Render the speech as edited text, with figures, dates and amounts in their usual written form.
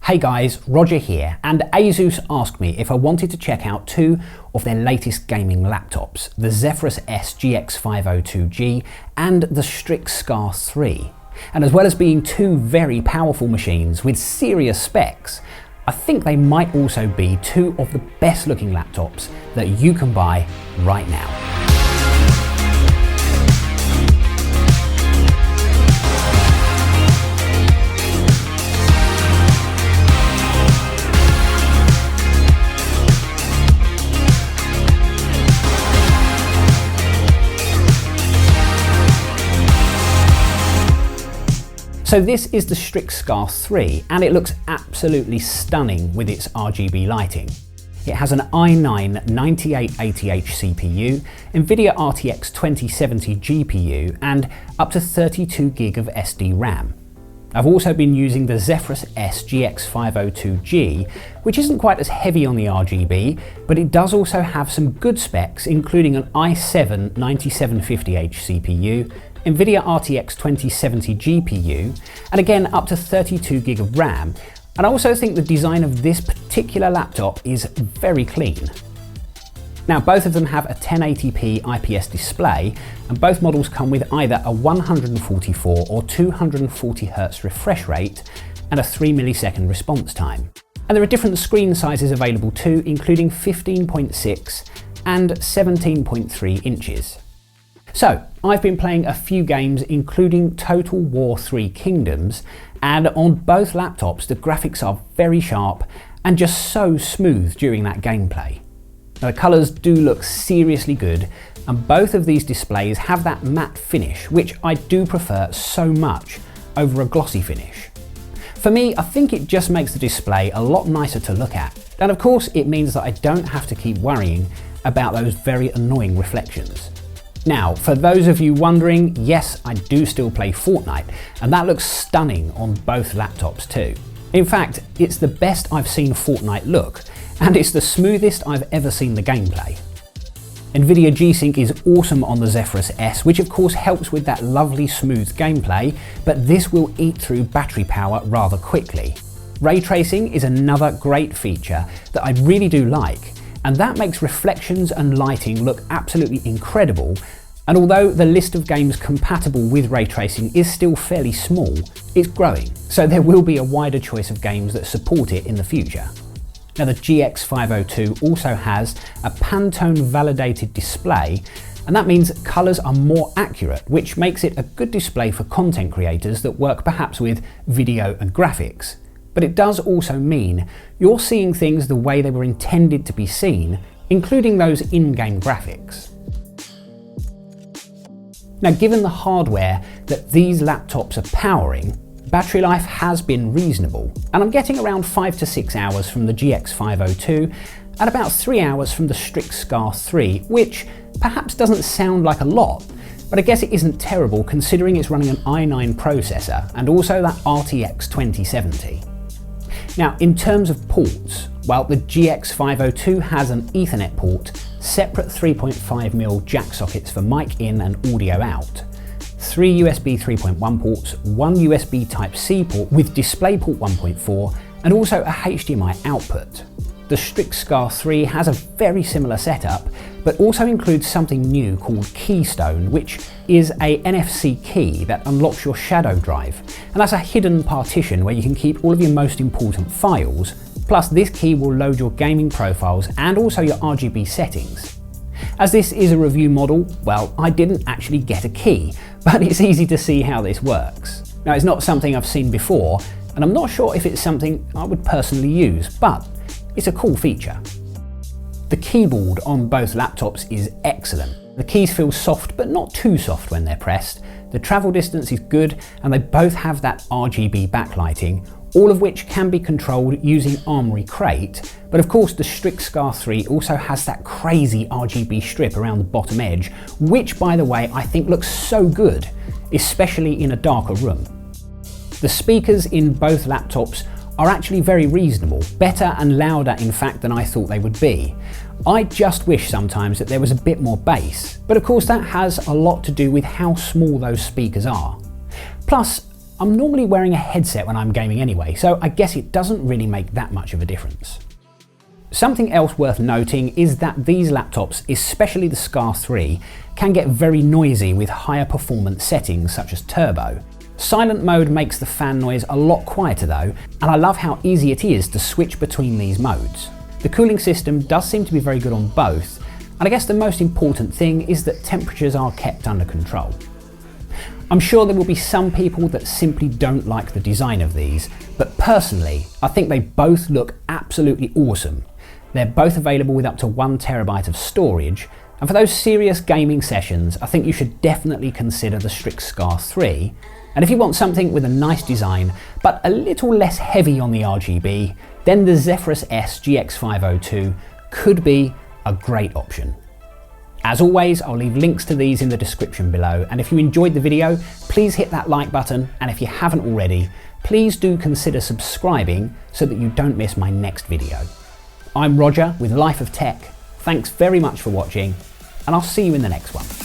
Hey guys, Roger here, and ASUS asked me if I wanted to check out two of their latest gaming laptops, the Zephyrus S GX502G and the Strix Scar 3. And as well as being two very powerful machines with serious specs, I think they might also be two of the best looking laptops that you can buy right now. So this is the Strix Scar 3 and it looks absolutely stunning with its RGB lighting. It has an i9-9880H CPU, NVIDIA RTX 2070 GPU and up to 32GB of SD RAM. I've also been using the Zephyrus S GX502G, which isn't quite as heavy on the RGB, but it does also have some good specs, including an i7-9750H CPU, NVIDIA RTX 2070 GPU, and again up to 32GB of RAM. And I also think the design of this particular laptop is very clean. Now both of them have a 1080p IPS display, and both models come with either a 144 or 240Hz refresh rate and a 3ms response time. And there are different screen sizes available too, including 15.6 and 17.3 inches. So, I've been playing a few games including Total War 3 Kingdoms, and on both laptops the graphics are very sharp and just so smooth during that gameplay. Now, the colours do look seriously good, and both of these displays have that matte finish, which I do prefer so much over a glossy finish. For me, I think it just makes the display a lot nicer to look at, and of course it means that I don't have to keep worrying about those very annoying reflections. Now, for those of you wondering, yes, I do still play Fortnite, and that looks stunning on both laptops too. In fact, it's the best I've seen Fortnite look, and it's the smoothest I've ever seen the gameplay. NVIDIA G-Sync is awesome on the Zephyrus S, which of course helps with that lovely smooth gameplay, but this will eat through battery power rather quickly. Ray tracing is another great feature that I really do like, and that makes reflections and lighting look absolutely incredible. And although the list of games compatible with ray tracing is still fairly small, it's growing, so there will be a wider choice of games that support it in the future. Now the GX502 also has a Pantone validated display, and that means colours are more accurate, which makes it a good display for content creators that work perhaps with video and graphics. But it does also mean you're seeing things the way they were intended to be seen, including those in-game graphics. Now, given the hardware that these laptops are powering, battery life has been reasonable, and I'm getting around 5 to 6 hours from the GX502 and about 3 hours from the Strix Scar 3, which perhaps doesn't sound like a lot, but I guess it isn't terrible considering it's running an i9 processor and also that RTX 2070. Now, in terms of ports, well, the GX502 has an Ethernet port, separate 3.5mm jack sockets for mic in and audio out, 3 USB 3.1 ports, 1 USB Type-C port with DisplayPort 1.4, and also a HDMI output. The Strix Scar 3 has a very similar setup, but also includes something new called Keystone, which is a NFC key that unlocks your shadow drive. And that's a hidden partition where you can keep all of your most important files. Plus, this key will load your gaming profiles and also your RGB settings. As this is a review model, well, I didn't actually get a key, but it's easy to see how this works. Now, it's not something I've seen before, and I'm not sure if it's something I would personally use, but it's a cool feature. The keyboard on both laptops is excellent. The keys feel soft, but not too soft when they're pressed. The travel distance is good, and they both have that RGB backlighting, all of which can be controlled using Armoury Crate. But of course the Strix Scar 3 also has that crazy RGB strip around the bottom edge, which by the way I think looks so good, especially in a darker room. The speakers in both laptops are actually very reasonable, better and louder in fact than I thought they would be. I just wish sometimes that there was a bit more bass, but of course that has a lot to do with how small those speakers are. Plus, I'm normally wearing a headset when I'm gaming anyway, so I guess it doesn't really make that much of a difference. Something else worth noting is that these laptops, especially the Scar 3, can get very noisy with higher performance settings such as turbo. Silent mode makes the fan noise a lot quieter though, and I love how easy it is to switch between these modes. The cooling system does seem to be very good on both, and I guess the most important thing is that temperatures are kept under control. I'm sure there will be some people that simply don't like the design of these, but personally, I think they both look absolutely awesome. They're both available with up to 1 TB of storage, and for those serious gaming sessions, I think you should definitely consider the Strix Scar 3. And if you want something with a nice design, but a little less heavy on the RGB, then the Zephyrus S GX502 could be a great option. As always, I'll leave links to these in the description below, and if you enjoyed the video, please hit that like button, and if you haven't already, please do consider subscribing so that you don't miss my next video. I'm Roger with Life of Tech, thanks very much for watching, and I'll see you in the next one.